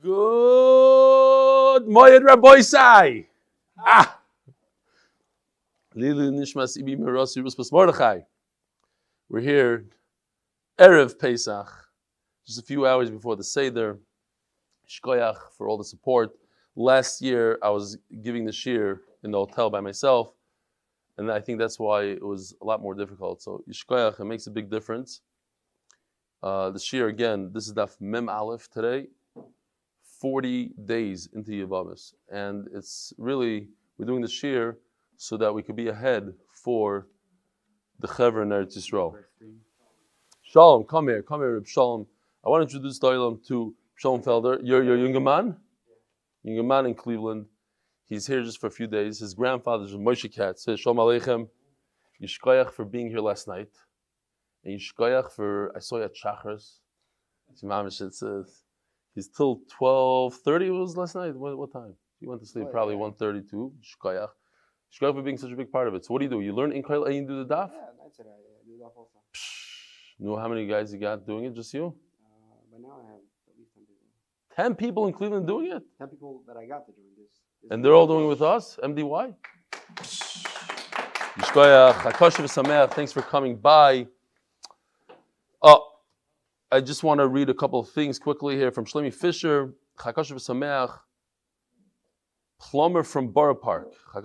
Good Moed Rabboisai. Lili Nishmas Ibi Merasi Ruspas Mordechai. We're here, Erev Pesach, just a few hours before the Seder. Shkoyach for all the support. Last year I was giving the shir in the hotel by myself, and I think that's why it was a lot more difficult. So Yishkoyach, it makes a big difference. The shir again, this is Daf Mem Aleph today, 40 days into Yevamos. And it's really, we're doing the shir so that we could be ahead for the Chevra in Eretz Yisrael. Shalom, come here, Reb Shalom. I want to introduce the Olam to Shalom Felder. You're younger man? Younger man in Cleveland. He's here just for a few days. His grandfather's Moshe Katz. Shalom Aleichem. Yishkoyach for being here last night. And Yishkoyach for, I saw you at Shachris. He's till 12:30 was last night. What time? You went to sleep probably 1:32. Yishkoyach. Yishkoyach for being such a big part of it. So what do? You learn Inkoil and you do the daf? Yeah, that's it. I do the daf also. You know how many guys you got doing it? Just you? By now I have at least 10 people. 10 people in Cleveland doing it? 10 people that I got to doing this. And they're all doing it with us? MDY? Yishkoyach, Hakoshev Sameach, thanks for coming by. I just want to read a couple of things quickly here from Shlemi Fisher. Hakoshev Sameach, plumber from Borough Park. I've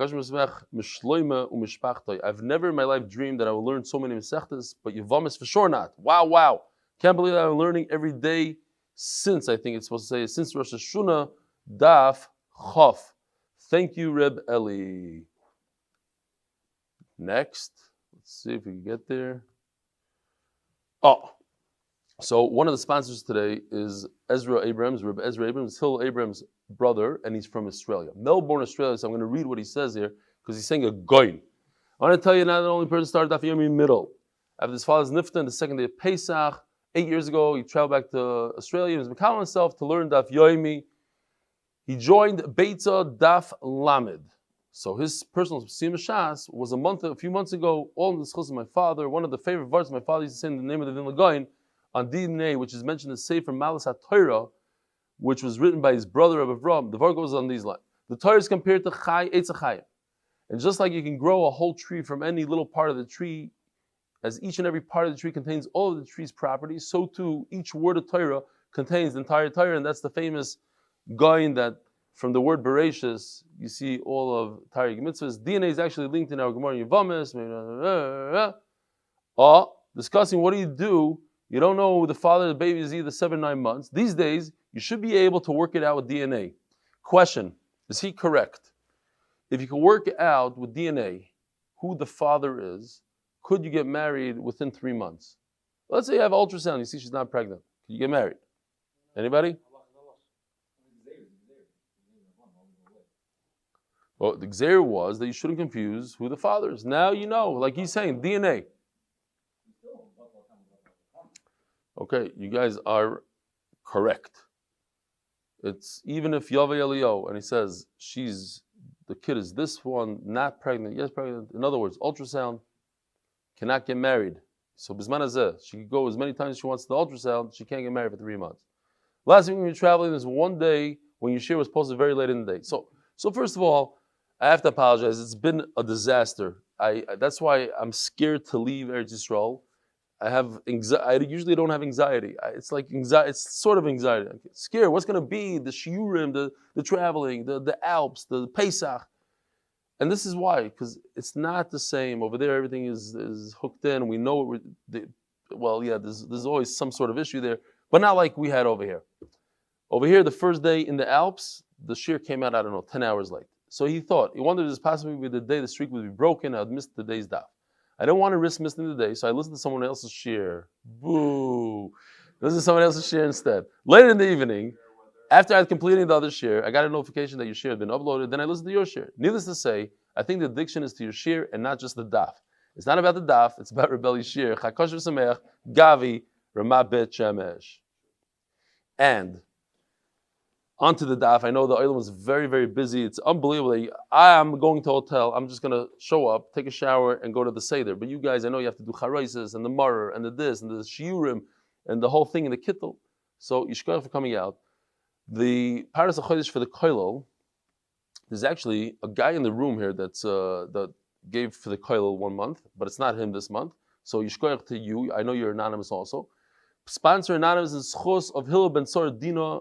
never in my life dreamed that I will learn so many mesechtas, but Yevamos for sure not. Wow. Can't believe that I'm learning every day since, I think it's supposed to say, since Rosh Hashanah, Daf Chof. Thank you, Reb Eli. Next, let's see if we can get there. So one of the sponsors today is Ezra Abrahams, Reb Ezra Abrahams, Hillel Abrahams' brother, and he's from Australia, Melbourne, Australia. So I'm going to read what he says here because he's saying a goyin. I want to tell you now that the only person started Daf Yomi middle. After his father's nifta, the second day of Pesach, 8 years ago, he traveled back to Australia. He was Makal himself to learn Daf Yomi. He joined Beitza Daf Lamed. So his personal Sima Shas was a few months ago, all in the zechus of my father. One of the favorite verses my father used to say in the name of the Din Lagoyin on DNA, which is mentioned in the Sefer Malas HaTorah, which was written by his brother of Avram. The verse goes on these lines. The Torah is compared to Chai Eitz HaChayim. And just like you can grow a whole tree from any little part of the tree, as each and every part of the tree contains all of the tree's properties, so too each word of Torah contains the entire Torah, and that's the famous goyin that from the word Bereshis, you see all of Torah mitzvahs. DNA is actually linked in our Gemara Yevamos. Discussing what do? You don't know the father of the baby is either 7 or 9 months. These days, you should be able to work it out with DNA. Question, is he correct? If you can work out with DNA who the father is, could you get married within 3 months? Let's say you have ultrasound, you see she's not pregnant. Could you get married? Anybody? Well, the Xer was that you shouldn't confuse who the father is. Now you know, like he's saying, DNA. Okay, you guys are correct. It's even if Yaveh Elio and he says the kid is this one, not pregnant, yes pregnant. In other words, ultrasound cannot get married. So Bisman Hazeh, she can go as many times as she wants to the ultrasound, she can't get married for 3 months. Last week when we were traveling, there's one day when your shir was posted very late in the day. So first of all, I have to apologize. It's been a disaster. That's why I'm scared to leave Eretz Yisrael. I usually don't have anxiety. It's like anxiety. It's sort of anxiety. I'm scared. What's going to be the shiurim, the traveling, the Alps, the Pesach, and this is why, because it's not the same over there. Everything is hooked in. We know there's always some sort of issue there, but not like we had over here. Over here, the first day in the Alps, the shir came out 10 hours late. So he wondered if this possibly would be the day the streak would be broken. I'd missed the day's daf. I don't want to risk missing the day, so I listened to someone else's shir. Boo! Listen to someone else's shir instead. Later in the evening, after I had completed the other shir, I got a notification that your shir had been uploaded. Then I listened to your shir. Needless to say, I think the addiction is to your shir and not just the daf. It's not about the daf. It's about Rebelli shir. Chakosh v'sameach Gavi Ramat Bet Shemesh. And onto the daf. I know the Olam is very, very busy. It's unbelievable. I'm going to a hotel. I'm just going to show up, take a shower, and go to the Seder. But you guys, I know you have to do charaises and the marer and the this and the shiurim and the whole thing in the kittel. So Yishkoyach for coming out. The Paras HaChodesh for the Koilel, there's actually a guy in the room here that gave for the Koilel 1 month, but it's not him this month. So Yishkoyach to you. I know you're anonymous also. Sponsor anonymous is zechus of Hillel ben Sor Dina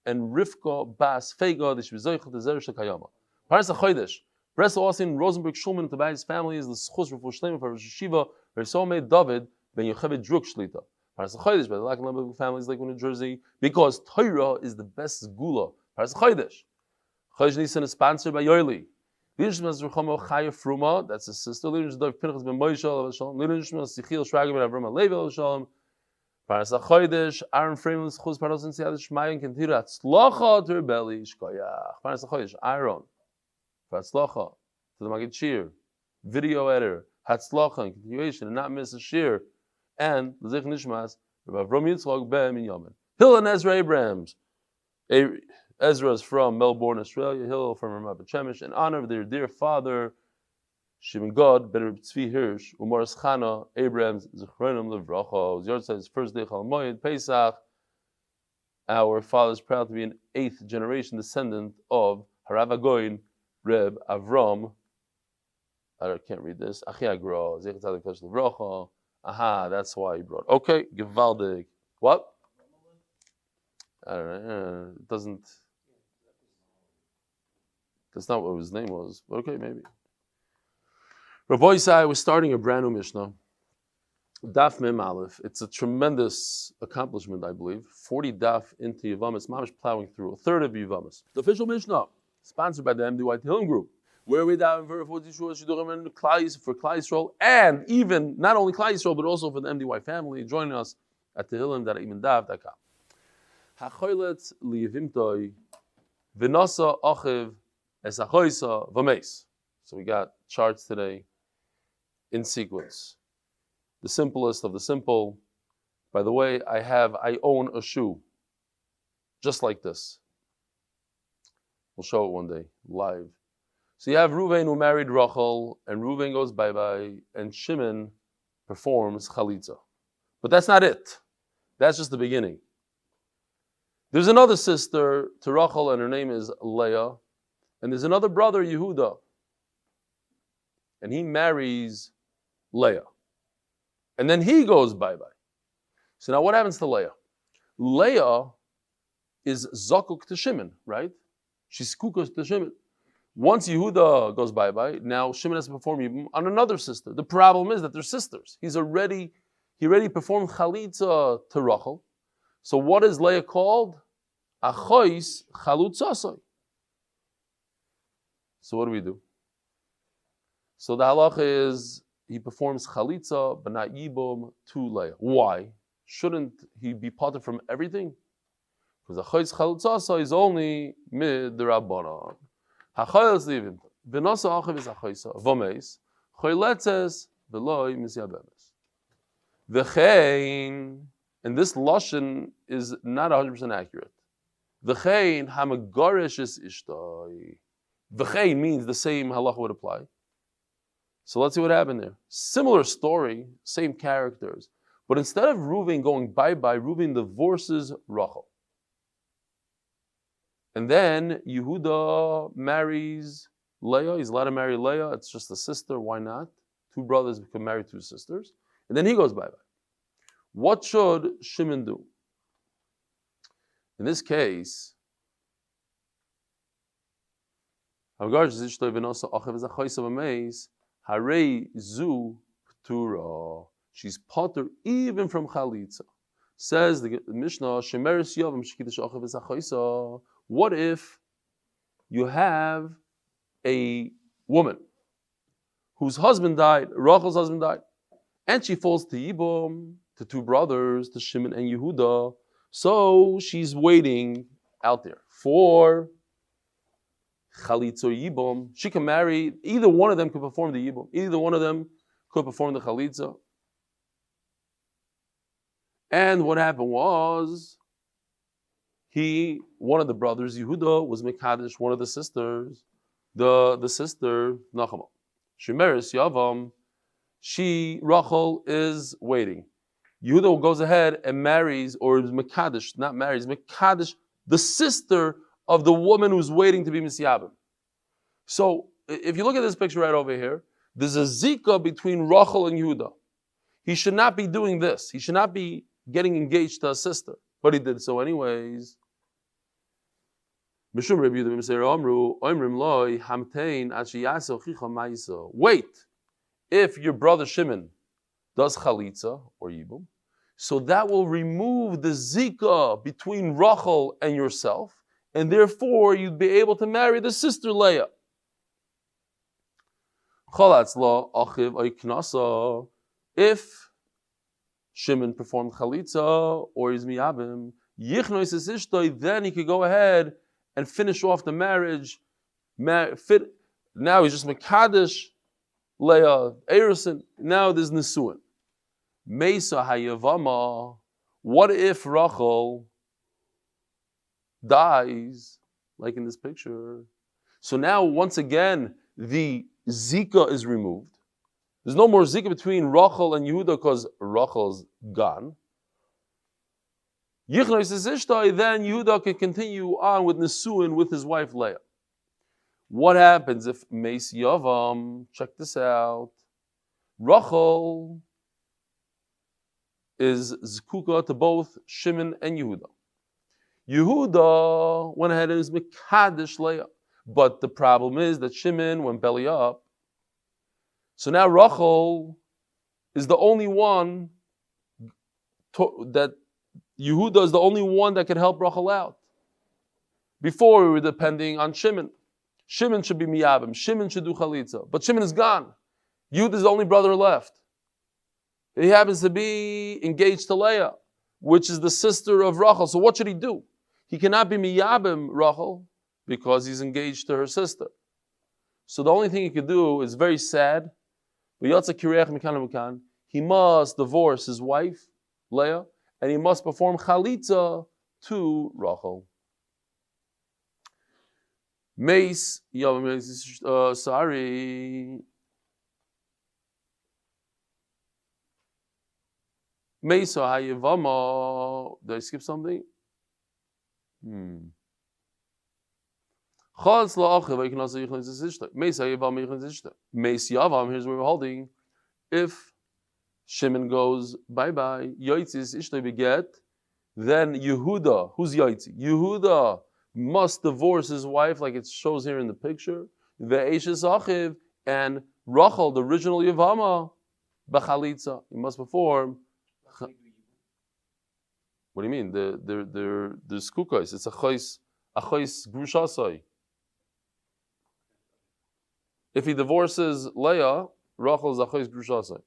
and Rivka Bas Feiga, the Shvizoich, the Zeresh Kayama. Paras HaChodesh, Bresler, Austein, Rosenberg, Schulman, Tobias family is the zechus Refuah Shlema for Yeshiva, Moed, Dovid, ben Yocheved, Druck, Shlita. Paras HaChodesh by the Lock and Lebovic family is Lakewood New Jersey, because Torah is the best gula. Paras HaChodesh. Chodesh Nisan is sponsored by Eli. That's his sister. Yevamos Paras HaChodesh, Ahron Fraiman, zechus Paras and Siyadish Mayan Kentira Hatzlacha to Rebelli Shkoyach. Paras HaChodesh, Ahron for Hatzlacha to the Magid Shir, video editor, Hatzlacha and continuation, and not miss a shir, and the Zech Nishmas, Rabbi Avram Yitzchak Ben Yamin. Hillel Ezra Abrahams. Ezra is from Melbourne, Australia. Hillel from Ramat B'Chemish, in honor of their dear father, Shimon God, Ben Tzvi Hirsch, Umaris Chana, Abrahams, Zechronim Levracha. His first day Chal Moed, Pesach. Our father is proud to be an 8th generation descendant of Harav Agoin, Reb Avram. I can't read this. Achiagra, Zechat Tzadik Kosh Levracha. Aha, that's why he brought. Okay, Gevaldik. What? I don't know. It doesn't. That's not what his name was. But okay, maybe. Rabbi Isai was starting a brand new Mishnah. Daf Mem Aleph. It's a tremendous accomplishment, I believe. 40 daf into Yevamos. Mamish plowing through a third of Yevamos. The official Mishnah, sponsored by the MDY Tehillim Group, where we daven for Klal Yisrael, and even not only Klal Yisrael, but also for the MDY family. Join us at tehillim.imendav.com. Hachoylet liyevimtoi v'nasa achiv esachoysa v'meis. So we got charts today in sequence. The simplest of the simple. By the way, I own a shoe just like this. We'll show it one day live. So you have Reuven who married Rachel, and Reuven goes bye-bye, and Shimon performs Chalitza. But that's not it. That's just the beginning. There's another sister to Rachel, and her name is Leah. And there's another brother, Yehuda. And he marries Leah. And then he goes bye-bye. So now what happens to Leah? Leah is Zakuk to Shimon, right? She's Kukos to Shimon. Once Yehuda goes bye-bye, now Shimon has to perform Yibum on another sister. The problem is that they're sisters. He already performed Chalitza to Rachel. So what is Leah called? Achois Chalutzasoi. So what do? So the halacha is he performs Chalitza but not Yibum to Leah. Why? Shouldn't he be parted from everything? Because Achois Chalutzasoi is only mid-rabbanan. Hachoyles livim. V'nosa achiv is achoysa. V'meis. Choyletzes v'loi misyabemes. V'chein. And this lashon is not 100% accurate. V'chein hamagarish is ishtoi. V'chein means the same halacha would apply. So let's see what happened there. Similar story, same characters. But instead of Reuven going bye-bye, Reuven divorces Rachel. And then Yehuda marries Leah. He's allowed to marry Leah. It's just a sister. Why not? Two brothers can marry two sisters. And then he goes bye-bye. What should Shimon do? In this case, she's potter even from Chalitza. Says the Mishnah, Shemeris Yavam Shekidash Achav is Achoisa. What if you have a woman whose husband died, Rachel's husband died, and she falls to Yibum, to two brothers, to Shimon and Yehuda. So she's waiting out there for Chalitza or Yibum. She can marry, either one of them could perform the Yibum, either one of them could perform the Chalitza. And what happened was, one of the brothers, Yehuda, was Mekadesh, one of the sisters, the sister, Nachama. Shemeris Yavam, Rachel is waiting. Yehuda goes ahead and marries, or is Mekadesh, not marries, Mekadesh the sister of the woman who's waiting to be Misyabim. So if you look at this picture right over here, there's a zika between Rachel and Yehuda. He should not be doing this. He should not be getting engaged to a sister. But he did so anyways. Wait, if your brother Shimon does chalitza or yibum, so that will remove the zika between Rachel and yourself, and therefore you'd be able to marry the sister Leah. If Shimon performed chalitza or is miyabim, then he could go ahead and finish off the marriage. Now he's just mekadesh Leah, Erison. Now there's Nisuin. Mesa hayavama. What if Rachel dies, like in this picture? So now, once again, the zika is removed. There's no more zika between Rachel and Yehuda because Rachel's gone. Then Yehuda can continue on with Nisuin with his wife Leah. What happens if Meis Yavam, check this out, Rachel is zkuka to both Shimon and Yehuda. Yehuda went ahead and is mekadesh Leah. But the problem is that Shimon went belly up. So now Rachel is the only one that Yehuda is the only one that can help Rachel out. Before we were depending on Shimon. Shimon should be miyabim. Shimon should do chalitza. But Shimon is gone. Yehuda is the only brother left. He happens to be engaged to Leah, which is the sister of Rachel. So what should he do? He cannot be miyabim Rachel because he's engaged to her sister. So the only thing he could do is very sad. He must divorce his wife, Leah, and he must perform chalitza to Rachel. Sorry. Mesa hayevama. Did I skip something? Here's where we're holding. If Shimon goes bye-bye, Yoitzis Ishtoi beget, then Yehuda, who's Yoitzi? Yehuda must divorce his wife, like it shows here in the picture. Ve'eshes Achiv, and Rachel, the original Yevama, b'chalitza. He must perform. What do you mean? The skukos. It's a chois grushasai. If he divorces Leah, Rachel is a chois grushasai.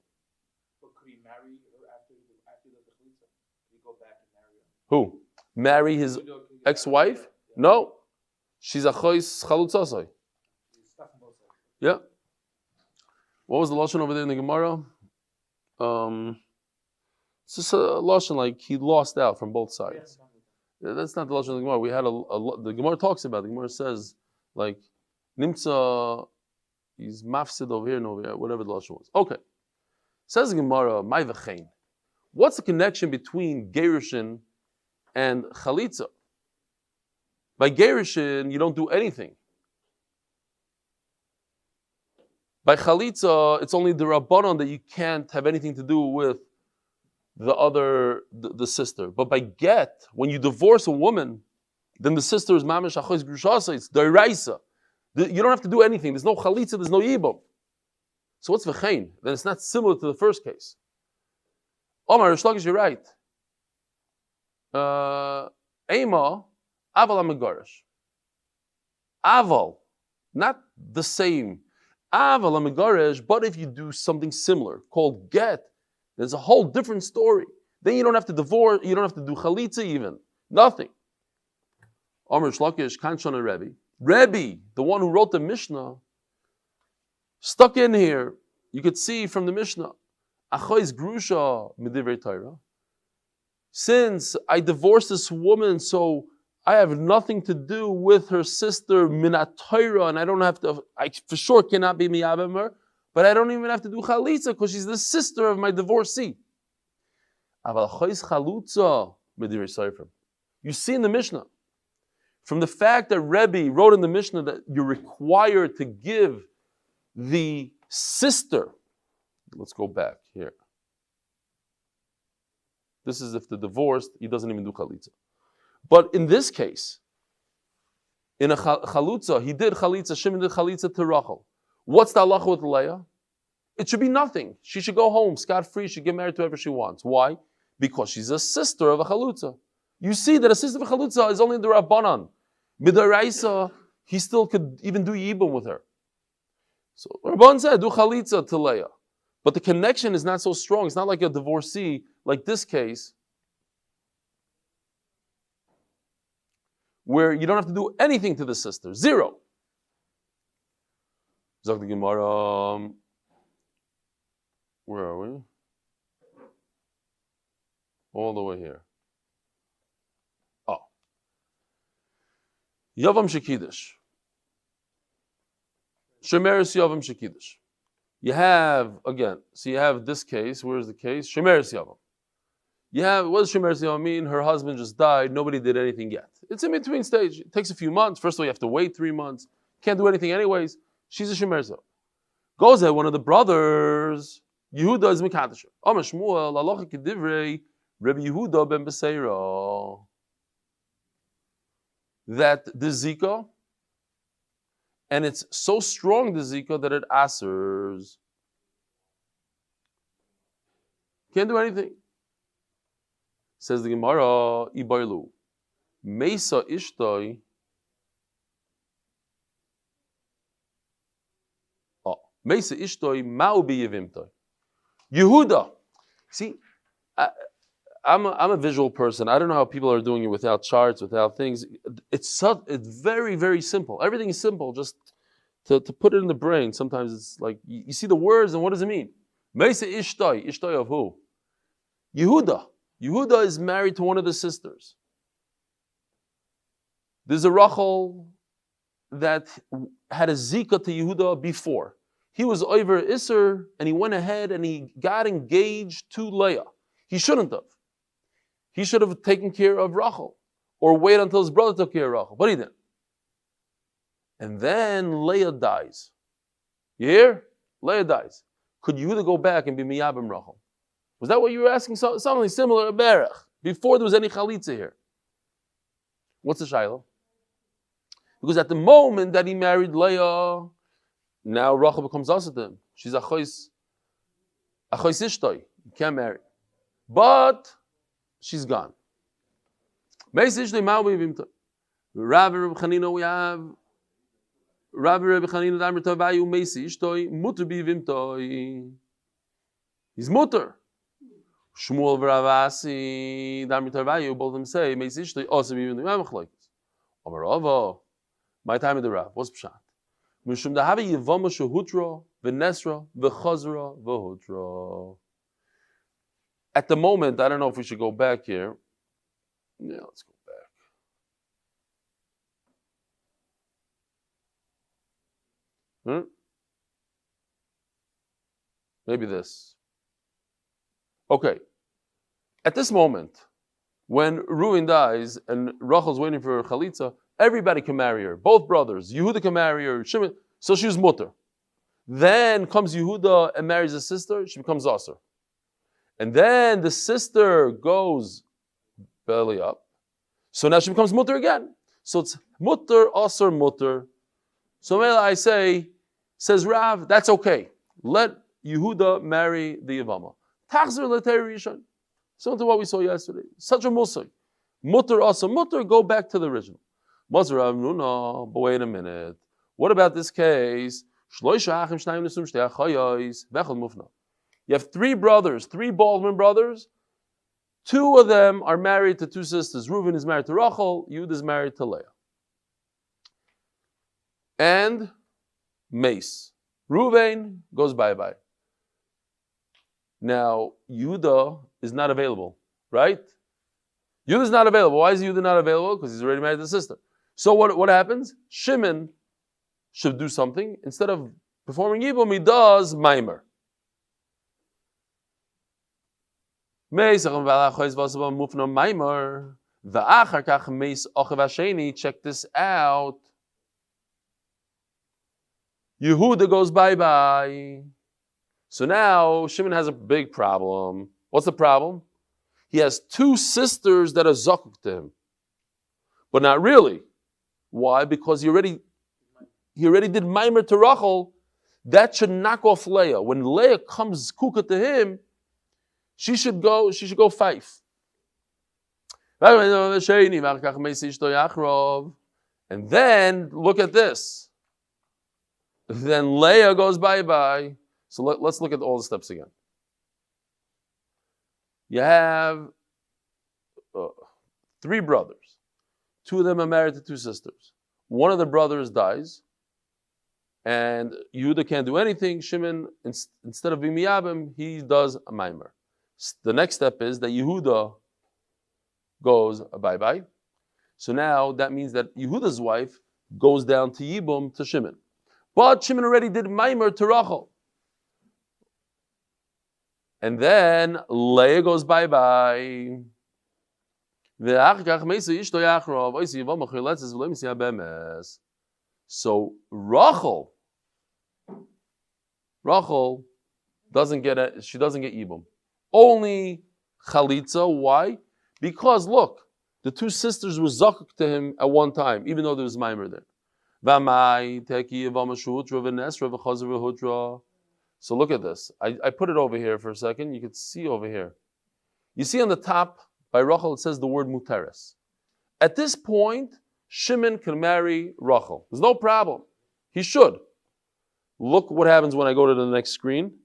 But could he marry her after the chalitza? Could he go back and marry her? Who? Marry his ex-wife? No. She's a chois chalutzasai. Yeah. What was the lashon over there in the Gemara? It's just a lashon like he lost out from both sides. Yeah, that's not the lashon of the Gemara. We had the Gemara talks about it. The Gemara says like nimtza, he's mafsid over here and over here, whatever the lashon was. Okay. Says the Gemara, my v'chein. What's the connection between gerushin and chalitza? By gerushin, you don't do anything. By chalitza, it's only the rabbanon that you can't have anything to do with the sister. But by get, when you divorce a woman, then the sister is mamish achois grushasa, it's dairaisa. You don't have to do anything. There's no chalitza, there's no yibum. So what's v'chein? Then it's not similar to the first case. Omar, Rish Lakish, you're right. Ema, aval amegarish. Aval, not the same. Aval amegarish, but if you do something similar, called get, there's a whole different story. Then you don't have to divorce, you don't have to do chalitza even. Nothing. Omar Rish Lakish, Kanshon Rebbe. Rebbe, the one who wrote the Mishnah, stuck in here. You could see from the Mishnah, Achois grusha midivrei Torah. Since I divorced this woman, so I have nothing to do with her sister minat Torah, and I don't have to. I for sure cannot be miyabem her, but I don't even have to do chalitza because she's the sister of my divorcee. Aval achois chalutza midivrei Seifrim. You see in the Mishnah, from the fact that Rebbe wrote in the Mishnah that you're required to give the sister, let's go back here. This is if they're divorced, he doesn't even do chalitza. But in this case, in a chalutza, he did chalitza, Shimon did chalitza to Rachel. What's the halacha with Leah? It should be nothing. She should go home, scot-free, she should get married to whoever she wants. Why? Because she's a sister of a chalutza. You see that a sister of a chalutza is only the Rabbanan. Midaraisa, he still could even do yibum with her. So Rabban said, do chalitza to Leah. But the connection is not so strong. It's not like a divorcee, like this case, where you don't have to do anything to the sister. Zero. Zog the Gemara. Where are we? All the way here. Oh. Yavam Shekidish. Shemeres Yavam Shekidish. You have, again, so you have this case. Where's the case? Shemeres Yavam. You have, what does Shemeres Yavam mean? Her husband just died. Nobody did anything yet. It's in between stage. It takes a few months. First of all, you have to wait 3 months. Can't do anything anyways. She's a Shemeres Yavam. Goes there, one of the brothers, Yehuda is Mekadosh. Amar Shmuel, Alocha Kedivrei, Rabbi Yehuda ben Beseira. That the Zika, and it's so strong the Zika that it asers. Can't do anything. Says the Gemara, Ibaylu. Mesa Ishtoi. Mesa Ishtoi Ma'u B'Yevimtoi. Yehuda. See, I'm a visual person. I don't know how people are doing it without charts, without things. It's very, very simple. Everything is simple. Just to put it in the brain, sometimes it's like, you see the words and what does it mean? Mesa Ishtoi. Ishtoi of who? Yehuda. Yehuda is married to one of the sisters. There's a Rachel that had a Zika to Yehuda before. He was over Isser, and he went ahead and he got engaged to Leah. He shouldn't have. He should have taken care of Rachel, or wait until his brother took care of Rachel, but he didn't. And then Leah dies. You hear? Leah dies. Could Yehuda go back and be Miyabim Rachel? Was that what you were asking? Something similar to Berach, before there was any Chalitza here. What's the Shiloh? Because at the moment that he married Leah, now Rachel becomes also to him. She's Achois Ishtoi. You can't marry. But she's gone. Meis Ishtoi Ma'u B'Yevimtoi. Rabbi Chanina, we have Rabbi Chanina Damar Tavayu Meis Ishtoi Muter B'Yevimtoi. He's muter. Shmuel v'Ravasi Damar Tavayu, both of them say Meis Ishtoi also B'Yevimtoi. Amar Rava. My time in the Rav. What's Pshat? Mishum dahavi Yevamos shehutra v'nesra v'chazra v'hutra. At the moment, I don't know if we should go back here. Yeah, let's go back. Maybe this. Okay. At this moment, when Reuven dies and Rachel's waiting for her chalitza, everybody can marry her. Both brothers. Yehuda can marry her. Shimon. So she was mutter. Then comes Yehuda and marries a sister. She becomes aser. And then the sister goes belly up. So now she becomes mutter again. So it's mutter, aser, mutter. So I say, says Rav, that's okay. Let Yehuda marry the Yevama. Tachzer l'tei rishon. Similar to what we saw yesterday. Such a musay. Mutter, aser, mutter, go back to the original. But wait a minute. What about this case? You have 3 brothers, 3 Baldwin brothers. 2 of them are married to 2 sisters. Reuven is married to Rachel. Yehuda is married to Leah. And Mace. Reuven goes bye-bye. Now, Yehuda is not available, right? Yehuda is not available. Why is Yehuda not available? Because he's already married to the sister. So what happens? Shimon should do something. Instead of performing Yibum, he does Maimer. V'achar kach meis achav hasheni. Check this out. Yehuda goes bye-bye. So now Shimon has a big problem. What's the problem? He has two sisters that are zechus to him. But not really. Why? Because he already did Maimer to Rachel. That should knock off Leah. When Leah comes kuka to him, she should go 5. And then look at this. Then Leah goes bye-bye. So let's look at all the steps again. You have 3 brothers. 2 of them are married to 2 sisters. One of the brothers dies, and Yehuda can't do anything. Shimon, instead of being miyabim, he does a maimer. The next step is that Yehuda goes bye-bye. So now that means that Yehuda's wife goes down to Yibum to Shimon. But Shimon already did maimer to Rachel. And then Leah goes bye-bye. So Rachel doesn't get it. She doesn't get Yibum. Only Chalitza. Why? Because look, the 2 sisters were zechus to him at one time, even though there was Maimer there. So look at this. I put it over here for a second. You can see over here. You see on the top by Rachel it says the word muteres. At this point, Shimon can marry Rachel. There's no problem. He should. Look what happens when I go to the next screen.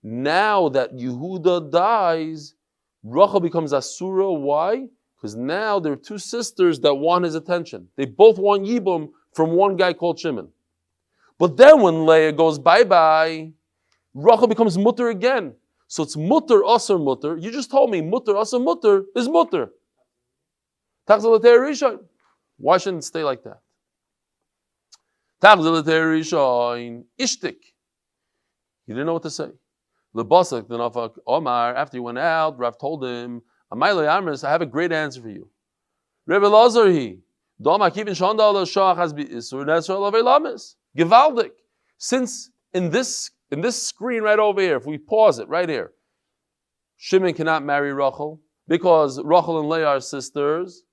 Now that Yehuda dies, Rachel becomes Asura. Why? Because now there are 2 sisters that want his attention. They both want Yibum from one guy called Shimon. But then when Leah goes bye-bye, Rachel becomes mutter again. So it's mutter, asur, mutter. You just told me mutter, asur, mutter is mutter. Why shouldn't it stay like that? Ishtik. He didn't know what to say. Lebasak, the Nafak Omar, after he went out, Rav told him, I have a great answer for you. Rebbe Lazarhi, Givaldik. Since in this screen right over here, if we pause it right here, Shimon cannot marry Rachel because Rachel and Leah are sisters.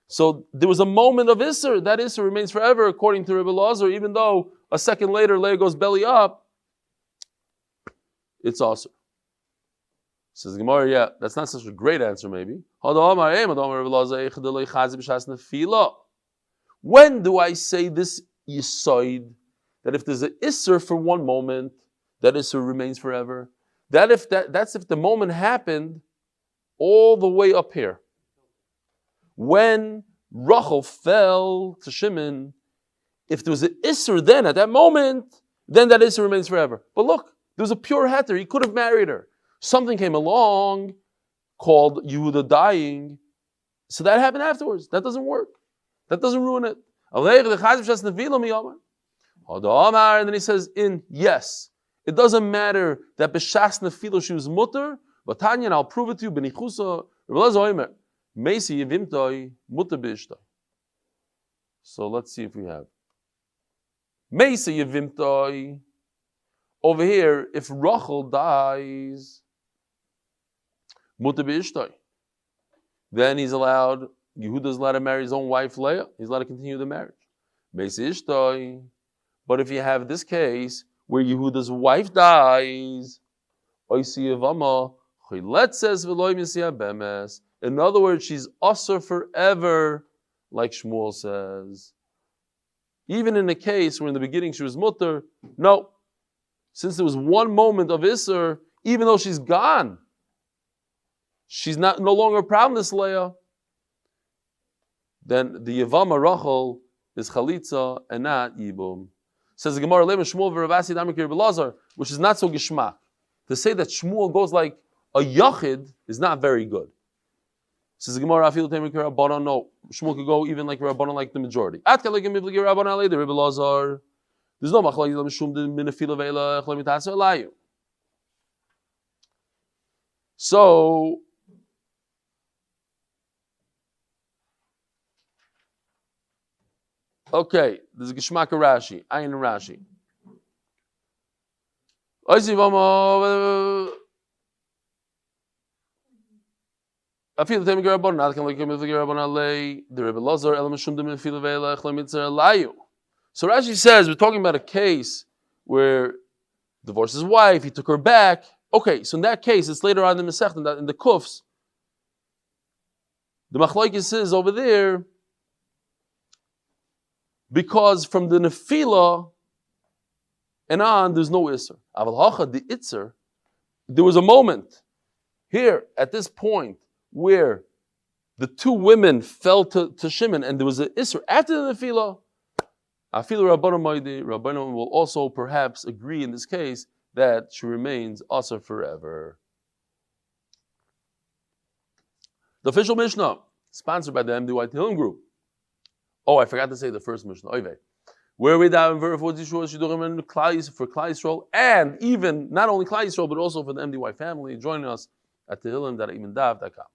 So there was a moment of Isser. That Isser remains forever, according to Rebbe Lazar, even though a second later Leah goes belly up. It's also. Says Gemara, yeah, that's not such a great answer, maybe. When do I say this yisoid, that if there's an isser for one moment, that isser remains forever? That's if the moment happened all the way up here. When Rachel fell to Shimon, if there was an isser then at that moment, then that isser remains forever. But look, there was a pure heter. He could have married her. Something came along called Yehuda dying. So that happened afterwards. That doesn't work. That doesn't ruin it. And then he says, yes, it doesn't matter that b'shas nefilo she was mutter, but Tanya, and I'll prove it to you, b'nichusa, meisi yevimtoi mutter b'ishtoi. So let's see if we have. Meisi yevimtoi. Over here, if Rachel dies, mutter b'ishtoi, then he's allowed, Yehuda's allowed to marry his own wife Leah. He's allowed to continue the marriage. Meisi ishtoi. But if you have this case where Yehuda's wife dies, in other words, she's asur forever, like Shmuel says. Even in a case where in the beginning she was mutter, no. Since there was one moment of Isser, even though she's gone, she's no longer a problem, this Leah. Then the Yevama Rachel is Chalitza and not Yibum. Says the Gemara, which is not so gishmak. To say that Shmuel goes like a Yocheved is not very good. Says the Gemara, no, Shmuel could go even like Rabbanon, like the majority. There's no So Okay, this is Geshmak Rashi. Ayin Rashi. So Rashi says we're talking about a case where divorced his wife, he took her back. Okay, so in that case, it's later on in the Masech, in the Kufs. The Machlokes is over there because from the Nefila and on, there's no Isser. Aval Hacha, the Itzer, there was a moment here at this point where the two women fell to Shimon and there was an Isser after the Nefila. Afilu Rabbanim will also perhaps agree in this case that she remains Asr forever. The official Mishnah, sponsored by the MD White Hillen Group. Oh, I forgot to say the first Mishnah. Oivei. Where we down for Klal Yisrael, and even not only Klal Yisrael, but also for the MDY family, joining us at tehillim.imendav.com.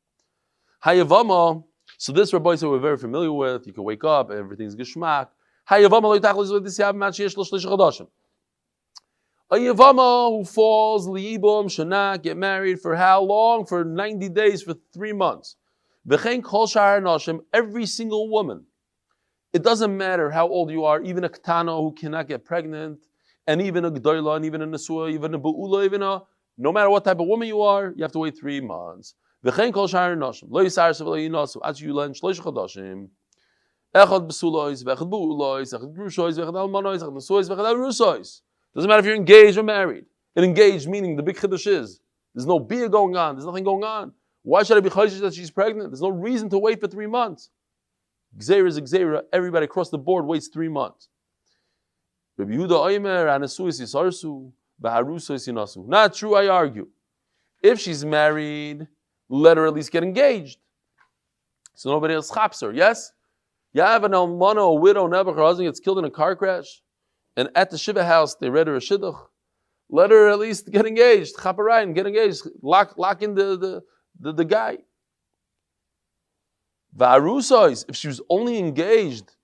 Hayavama, so this Rabbi said we're very familiar with. You can wake up, everything's geshmak. Hayavama lo yitachlis with this yab match yesh lo shlish chadashim. A Yevamo who falls liyibum shana, get married for how long? For 90 days, for 3 months. V'chein kol shar nashim, every single woman. It doesn't matter how old you are, even a ketana who cannot get pregnant, and even a gdoila, and even a nesua, even a be'ula, no matter what type of woman you are, you have to wait 3 months. V'chein kol shar nashim, lo yisar sev lo yinasu, ad yulen shlosh chodashim. Echad besulois, v'echad be'ulois, echad grushois, v'echad almanois, echad nesuois, v'echad arusois. Doesn't matter if you're engaged or married. And engaged meaning the big chiddush is there's no beer going on, there's nothing going on. Why should I be chayshish that she's pregnant? There's no reason to wait for 3 months. Gzeira is a gzeira. Everybody across the board waits 3 months. Not true, I argue. If she's married, let her at least get engaged. So nobody else chaps her, yes? You have an almana, a widow, never her husband gets killed in a car crash. And at the Shiva house, they read her a shidduch. Let her at least get engaged. Chaparayim, get engaged. Lock in the guy. Va'arusais, if she was only engaged,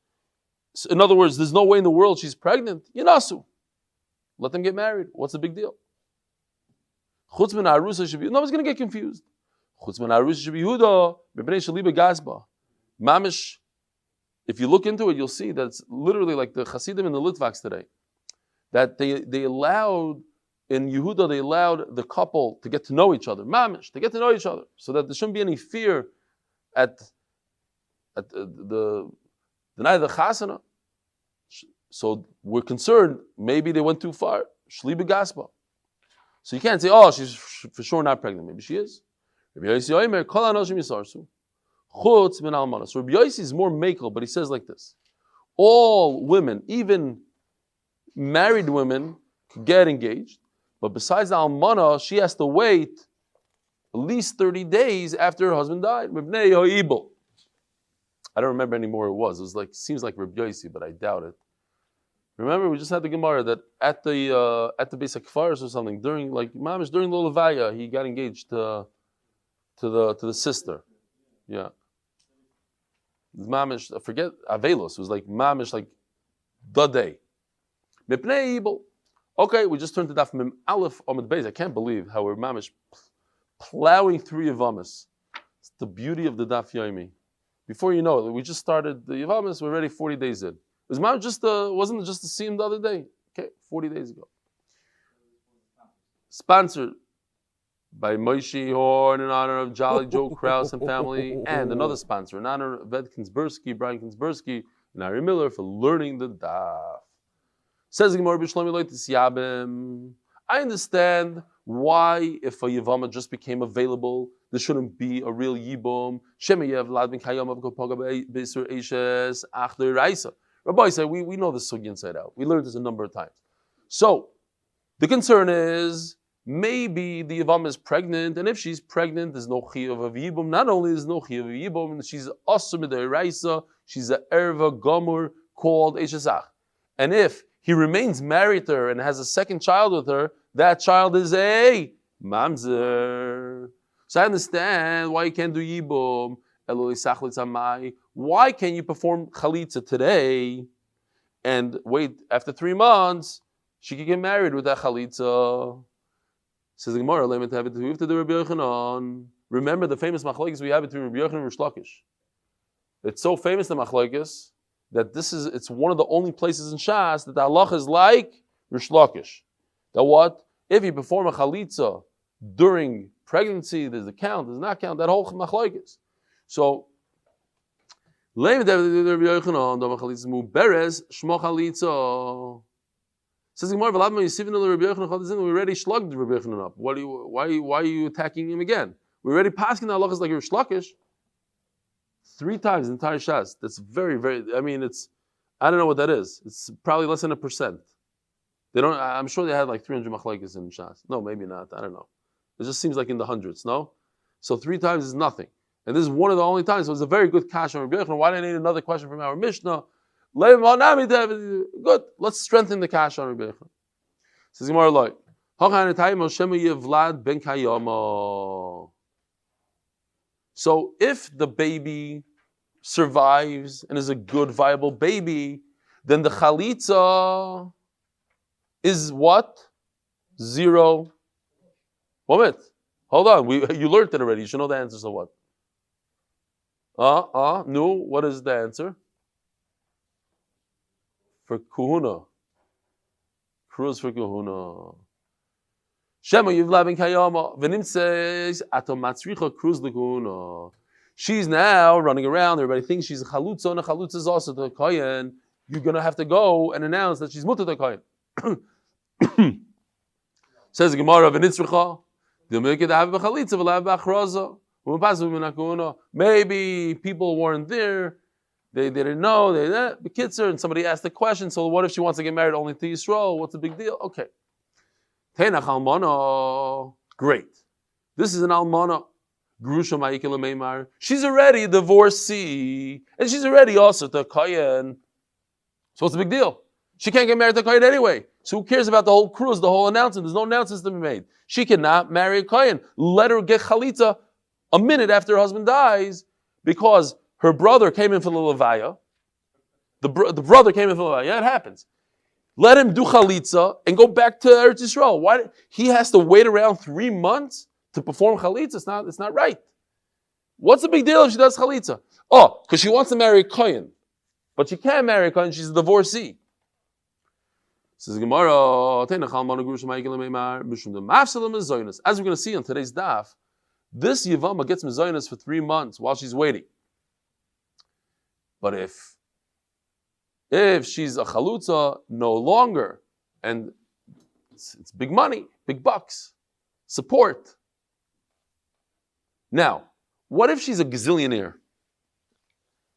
in other words, there's no way in the world she's pregnant, yinasu. Let them get married. What's the big deal? Chutz min ha'arusa should be, nobody's going to get confused. Chutz min ha'arusa should be Yehuda, b'bnei shaliba gazba. Mamish, if you look into it, you'll see that it's literally like the Hasidim and the Litvaks today. That they allowed, in Yehuda, they allowed the couple to get to know each other. Mamish, to get to know each other. So that there shouldn't be any fear at the night of the Chasana. So we're concerned, maybe they went too far. Shliba Gaspa. So you can't say, oh, she's for sure not pregnant. Maybe she is. So Rabbi Yossi is more makel, but he says like this. All women, even married women, could get engaged, but besides the almana, she has to wait at least 30 days after her husband died. I don't remember anymore what it was. It was like, seems like Rabbi Yossi, but I doubt it. Remember, we just had the Gemara that at the Beis HaKfaris or something, during the Levaya, he got engaged to the sister. Yeah. Mamish, forget Avelos, it was like Mamish, like the day. Mipnei Ibel. Okay, we just turned to Daf Mem Aleph Amud Beis. I can't believe how we're Mamish plowing through Yevamos. It's the beauty of the Daf Yomi. Before you know it, we just started the Yevamos, we're already 40 days in. It was Mamish wasn't it just the scene the other day? Okay, 40 days ago. Sponsored by Moshe Horn in honor of Jolly Joe Kraus and family, and another sponsor in honor of Ed Kinsbursky, Brian Kinsbursky, and Ari Miller for learning the Daf. Says the Gemara, I understand why if a Yevama just became available, there shouldn't be a real Yibum. Rabbi said, we know this sugi inside out. We learned this a number of times. So, the concern is, maybe the Yevama is pregnant, and if she's pregnant, there's no chiyuv of yibum. Not only is no chiyuv of yibum, she's asur mid'oraisa, she's a erva gomur called eshesach. And if he remains married to her and has a second child with her, that child is a mamzer. So I understand why you can't do yibum. Why can't you perform chalitza today? and wait after 3 months, she can get married with that chalitza. Says the Gemara, remember the famous machlokes we have between Rabbi Yochanan and Rish Lakish. It's so famous, the machlokes, that it's one of the only places in Shas that the halacha is like Rish Lakish. That what? If you perform a chalitza during pregnancy, there's a count, there's not count, that whole machlokes. So, says the Gemara, we already slugged Rabbi Yochanan up. Why are you attacking him again? We already passing the halachas like Rish Lakish 3 times in entire Shas. That's very, very. I mean, I don't know what that is. It's probably less than 1%. They don't. I'm sure they had like 300 machlokes in Shas. No, maybe not. I don't know. It just seems like in the hundreds. No, so 3 times is nothing. And this is one of the only times. So it's a very good kash on Rabbi Yochanan. Why do I need another question from our Mishnah? Good. Let's strengthen the kash on Rabbi Yochanan. Says Gemara like, so if the baby survives and is a good, viable baby, then the chalitza is what? 0. 1 minute. Hold on. You learned it already. You should know the answer. So what? No. What is the answer? For kuhuna. Cruz for kuhuna. Shema yivla ben kayama. Venim says, ato matzricha cruz lekuhuna. She's now running around. Everybody thinks she's a chalutza, and a chalutza is also the kohen. You're going to have to go and announce that she's mutter the kohen. Says the Gemara, v'nitzricha. Maybe people weren't there. They didn't know. The kids are, and somebody asked the question. So what if she wants to get married only to Yisroel? What's the big deal? Okay. Teinach almana. Great. This is an almana. Grusha ma'ikela meimar. She's already a divorcee, and she's already also to kohen. So what's the big deal? She can't get married to a kohen anyway. So who cares about the whole cruise, the whole announcement? There's no announcements to be made. She cannot marry a kohen. Let her get chalitza a minute after her husband dies, because her brother came in for the levaya. The brother came in for the levaya. Yeah, it happens. Let him do chalitza and go back to Eretz Yisrael. Why he has to wait around 3 months to perform chalitza? It's not right. What's the big deal if she does chalitza? Oh, because she wants to marry a kohen, but she can't marry a kohen. She's a divorcee. Says Gemara, as we're going to see on today's daf, this Yevama gets mezainas for 3 months while she's waiting. But if she's a chalutza, no longer, and it's big money, big bucks, support. Now, what if she's a gazillionaire?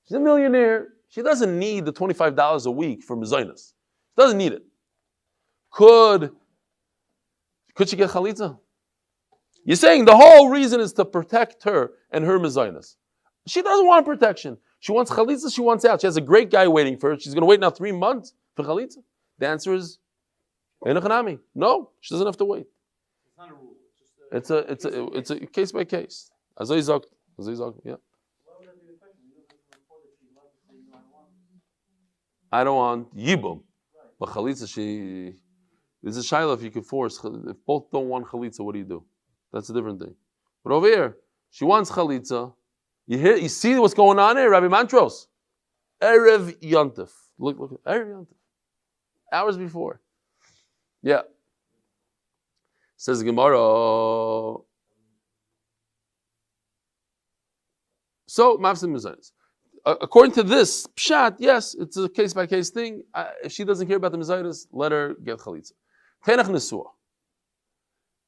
She's a millionaire. She doesn't need the $25 a week for mezainas. She doesn't need it. Could she get chalitza? You're saying the whole reason is to protect her and her mezainas. She doesn't want protection. She wants chalitza, she wants out. She has a great guy waiting for her. She's going to wait now 3 months for chalitza. The answer is, no, she doesn't have to wait. It's not a rule. It's a case by case. Yeah. I don't want yibum. But chalitza, there's a shayla if you can force. If both don't want chalitza, what do? That's a different thing. But over here, she wants chalitza. You see what's going on here, Rabbi Mantros? Erev Yontif. Look, Erev Yontif. Hours before. Yeah. Says Gemara. So, Mafsim Mezainis. According to this pshat, yes, it's a case-by-case thing. If she doesn't care about the mezainis, let her get chalitza. Tenach nesua.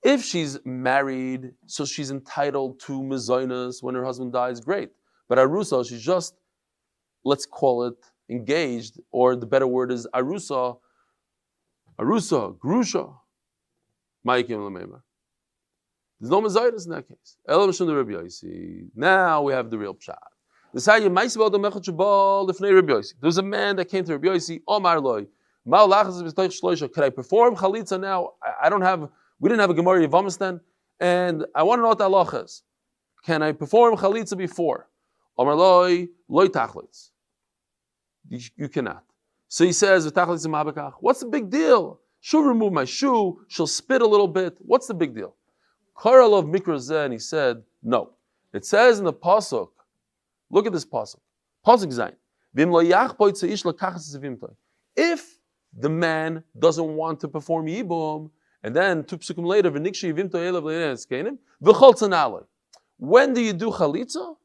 If she's married, so she's entitled to mezainis when her husband dies, great. But arusa, she's just, let's call it engaged, or the better word is arusa, grusha, ma'akim l'meimar. There's no mezainis in that case. Elam shum Rabbi Yossi. Now we have the real pshat. There was a man that came to Rabbi Yossi. Omar loy, could I perform chalitza now? We didn't have a Gemara Yevamos then, and I want to know what the halacha is. Can I perform chalitza before? Omar loy tachlitz. You cannot. So he says, what's the big deal? She'll remove my shoe, she'll spit a little bit. What's the big deal? Karalov Mikra and he said, no. It says in the Pasuk, look at this Pasuk. Pasuk Zayin. If the man doesn't want to perform Yibum, and then 2 psukim later, when do you do Chalitza?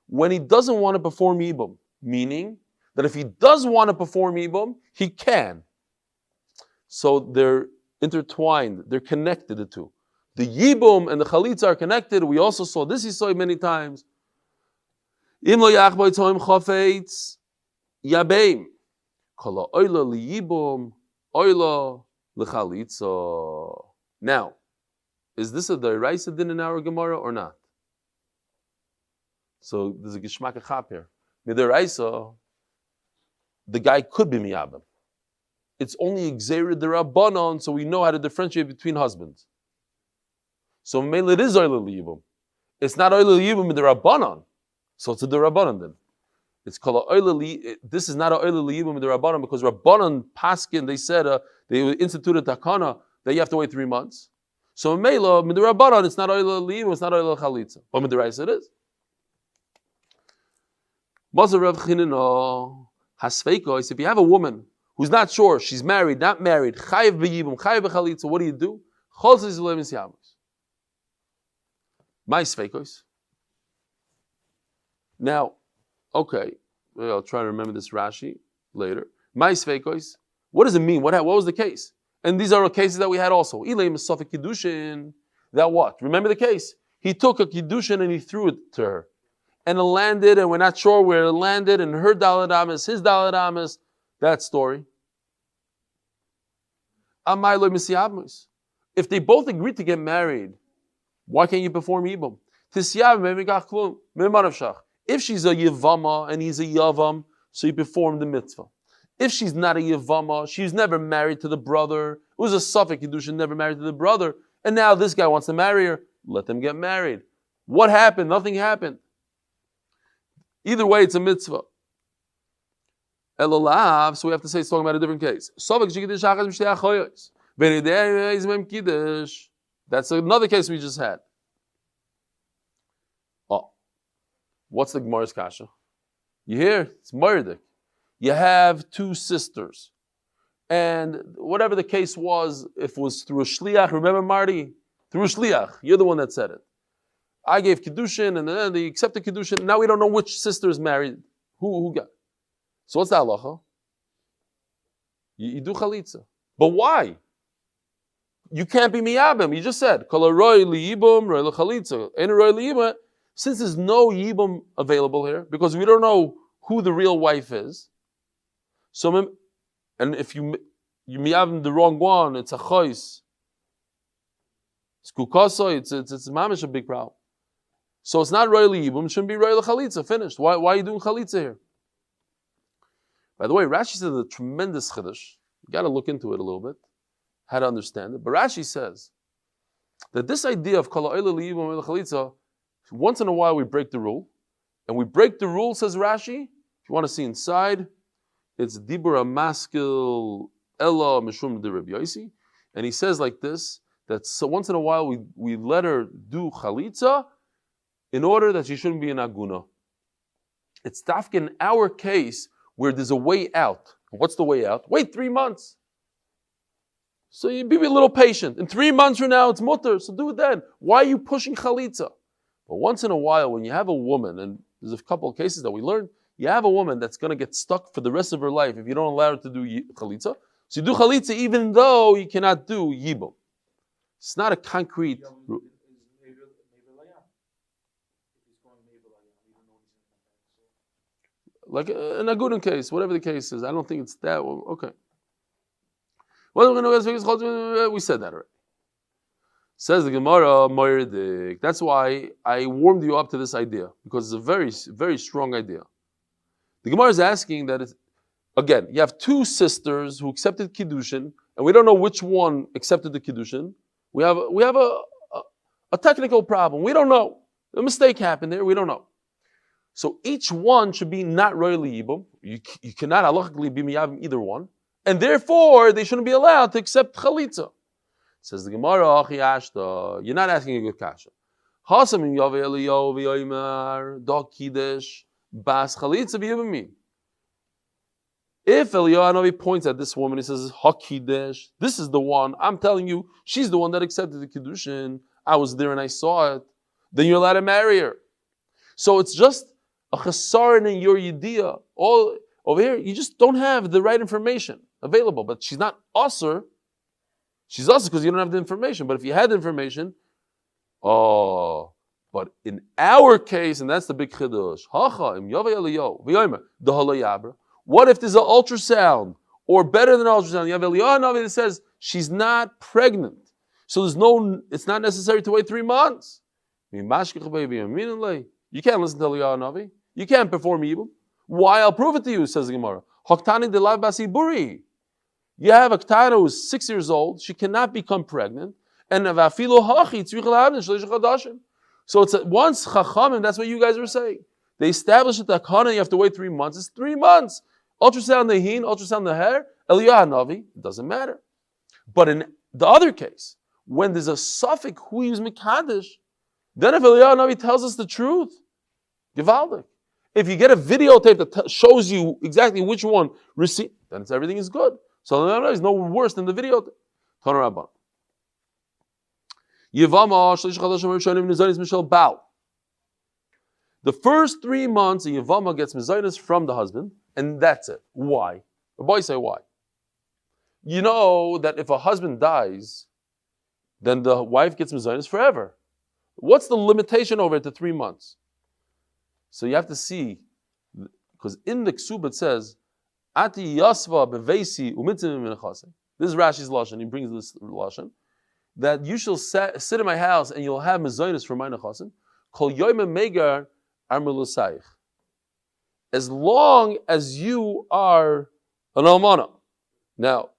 When he doesn't want to perform Yibum. Meaning that if he does want to perform Yibum, he can. So they're intertwined, they're connected, the two. The Yibum and the Chalitza are connected. We also saw this Yisroel many times. Im lo yachboi toim chofetz yabeim. Kala oila liyibum, oila l'chalitza. Now, is this a deraisa din in our Gemara or not? So there's a geshmak achap here. Midaraisa, the guy could be miyabim. It's only exerid derabbanon, so we know how to differentiate between husbands. So mele it is oila liyibum. It's not oila liyibum miderabbanon. So it's a derabbanon then. It's called oila li. This is not a oila liyibum miderabbanon because rabbanon paskin they said they instituted takana that you have to wait 3 months. So mele miderabbanon it's not oila liyibum, it's not oila chalitza. But midaraisa it is. If you have a woman who's not sure, she's married, not married, chayiv b'yibum, chayiv b'chalitza, what do? My sveikos. Now, okay, I'll try to remember this Rashi later. My sveikos. What does it mean? What was the case? And these are cases that we had also. Eli Mesafik Kiddushin. That what? Remember the case? He took a Kiddushin and he threw it to her. And it landed, and we're not sure where it landed, and her Daled Amis, his Daled Amis, that story. If they both agreed to get married, why can't you perform Yibum? If she's a Yevama and he's a Yavam, so you perform the mitzvah. If she's not a Yevama, she's never married to the brother, it was a Suffolk Kiddushin, never married to the brother, and now this guy wants to marry her, let them get married. What happened? Nothing happened. Either way, it's a mitzvah. Elolav, so we have to say it's talking about a different case. That's another case we just had. Oh, what's the Gemara's kasha? You hear? It's Meir. You have 2 sisters. And whatever the case was, if it was through a shliach, remember Marty? Through a shliach, you're the one that said it. I gave Kiddushin, and then they accepted Kiddushin. Now we don't know which sister is married. Who got? So what's the halacha? You do chalitza. But why? You can't be miyabim. You just said, Kol roy liyibum, roy l'chalitza. Ein roy liyibum. Since there's no yibum available here, because we don't know who the real wife is, so, and if you miyabim the wrong one, it's a chois. It's kukaso, it's mamish a big problem. So it's not roy liyibum, it shouldn't be roy l'chalitza. Finished. Why are you doing chalitza here? By the way, Rashi says a tremendous chiddush. You got to look into it a little bit, how to understand it. But Rashi says that this idea of kol ha'olah liyibum roy l'chalitza, once in a while we break the rule, and we break the rule, says Rashi. If you want to see inside, it's dibur amaskil ella mishum de Rabbi Yosi, and he says like this, that so once in a while we let her do chalitza in order that she shouldn't be an aguna. It's dafka in our case where there's a way out. What's the way out? Wait 3 months. So you be a little patient. In 3 months from now, it's mutter, so do it then. Why are you pushing chalitza? But once in a while, when you have a woman, and there's a couple of cases that we learned, you have a woman that's going to get stuck for the rest of her life if you don't allow her to do chalitza. So you do chalitza even though you cannot do yibum. It's not a concrete... Like in a good case, whatever the case is, I don't think it's that one. Okay. Well, we said that already. Says the Gemara, Meir. That's why I warmed you up to this idea, because it's a very, very strong idea. The Gemara is asking that again, you have 2 sisters who accepted Kiddushin, and we don't know which one accepted the Kiddushin. We have a technical problem. We don't know. A mistake happened there. We don't know. So each one should be not royally yibum. You cannot halachically be miyavim either one. And therefore, they shouldn't be allowed to accept chalitza. Says the Gemara, Achi Ashta, you're not asking a good kasha. Hasamim Yavei Eliyahu v'yoymar, da kiddush, bas chalitza v'yibamim. If Eliyahu Hanavi points at this woman, he says, Ha-kiddush, this is the one, I'm telling you, she's the one that accepted the kiddushin, I was there and I saw it, then you're allowed to marry her. So it's just a chesaron in your yediyah. All over here, you just don't have the right information available. But she's not usher. She's usher because you don't have the information. But if you had the information, but in our case, and that's the big chiddush, what if there's an ultrasound, or better than an ultrasound? You have Eliyahu that says she's not pregnant. So it's not necessary to wait 3 months. You can't listen to Eliyahu Navi. You can't perform yibum. Why? I'll prove it to you, says the Gemara. You have a ktana who's 6 years old. She cannot become pregnant. And so it's once chachamim, that's what you guys were saying. They established that the kana, you have to wait 3 months. It's 3 months. Ultrasound the hin, ultrasound the hair, Eliyahu Navi, it doesn't matter. But in the other case, when there's a suffix who use mekadesh, then if Eliyahu Navi tells us the truth, Givaldik. If you get a videotape that shows you exactly which one received, then everything is good. So Eliyahu Navi is no worse than the videotape. The first 3 months, a Yevama gets mezainis from the husband, and that's it. Why? The boys say why. You know that if a husband dies, then the wife gets mezainis forever. What's the limitation over it to 3 months? So you have to see, because in the Ksub it says, Ati yasva bevesi umitzim minachase. This is Rashi's lashon. He brings this lashon that you shall sit in my house and you'll have mezainis for my nechasim. Kol yoyme megar armelusayich. As long as you are an almana, now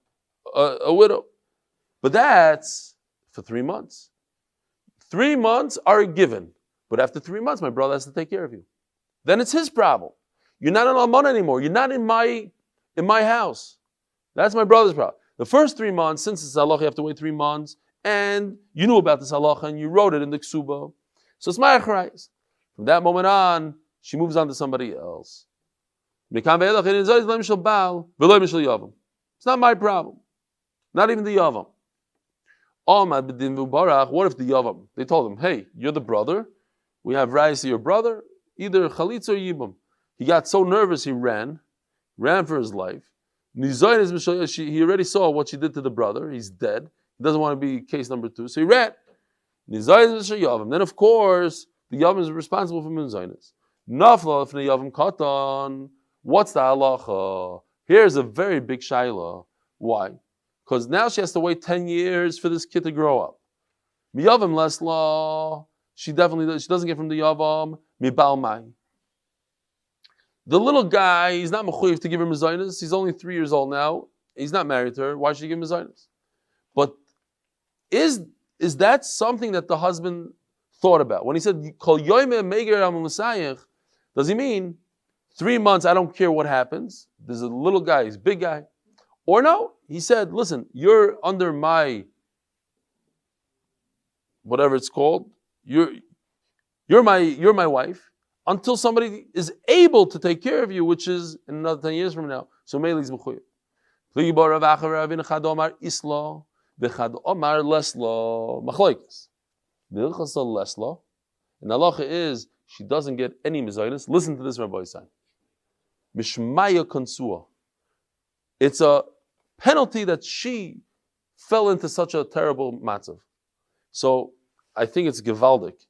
a widow, but that's for 3 months. 3 months are given, but after 3 months, my brother has to take care of you. Then it's his problem. You're not an almana anymore. You're not in my house. That's my brother's problem. The first 3 months, since it's halacha, you have to wait 3 months, and you knew about this halacha and you wrote it in the ksuba. So it's my achrayis. From that moment on, she moves on to somebody else. It's not my problem. Not even the yavam. What if the yavam? They told him, hey, you're the brother. We have rights to your brother. Either chalitza or yibam. He got so nervous he ran for his life. He already saw what she did to the brother. He's dead. He doesn't want to be case number 2, so he ran. Then of course the yavam is responsible for mizaynis. Nafla if the yavam katan. What's the halacha? Here's a very big shaila. Why? Because now she has to wait 10 years for this kid to grow up. Miyavam lesla. She doesn't get from the yavam. Mibal mai. The little guy, he's not mechuyev to give her mezainis. He's only 3 years old now. He's not married to her. Why should he give mezainis? But is that something that the husband thought about? When he said, Kol yoyme meger am l'sayich, does he mean 3 months, I don't care what happens. There's a little guy, he's a big guy. Or no, he said, listen, you're under my, whatever it's called, you're my wife, until somebody is able to take care of you, which is in another 10 years from now. So Meili's mechuyev. V'chad omar lesla machlokes. Milchasa lesla. And halacha is she doesn't get any mezainis. Listen to this, Rabbi Austein. Mishmaya konsua. It's a penalty that she fell into such a terrible matzav. So I think it's gevaldik.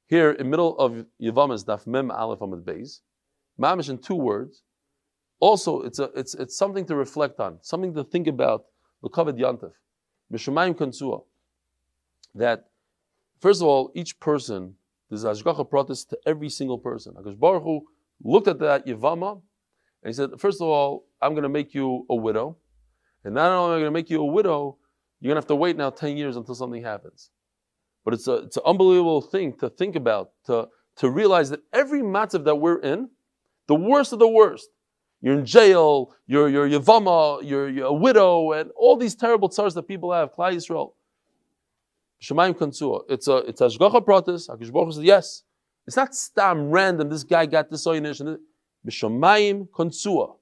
Here in middle of Yevamos Daf Mem Aleph Amud Beis, mamish in 2 words. Also, it's something to reflect on, something to think about. L'kaved yantav. Mishamayim Kansua, that first of all, each person, there's Hashgacha pratis to every single person. Hakadosh Baruch Hu looked at that Yevama and he said, first of all, I'm going to make you a widow. And not only am I going to make you a widow, you're going to have to wait now 10 years until something happens. But it's an unbelievable thing to think about, to to realize that every matzav that we're in, the worst of the worst, you're in jail, you're Yevamos, you're a widow, and all these terrible tsars that people have, Klal Yisrael. Shemayim Kansua. It's Hashgacha Pratis. HaKadosh Baruch Hu says, yes. It's not stam random, this guy got this oynish, and B'Shamayim Kansua.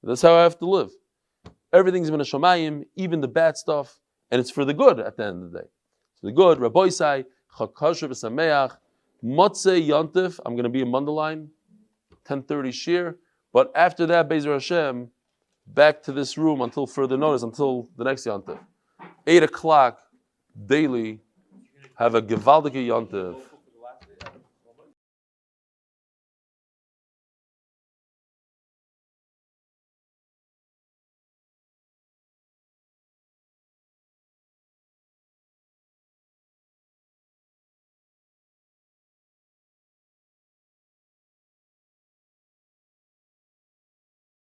That's how I have to live. Everything's been a Shamayim, even the bad stuff, and it's for the good at the end of the day. For the good, Rabbi Sai, Chakasha V'Sameach, Motzei Yontif, I'm going to be in Mundaline, 10:30 Shir. But after that, Be'ezer Hashem, back to this room until further notice, until the next Yontif. 8 o'clock daily, have a Gewaldige Yontif.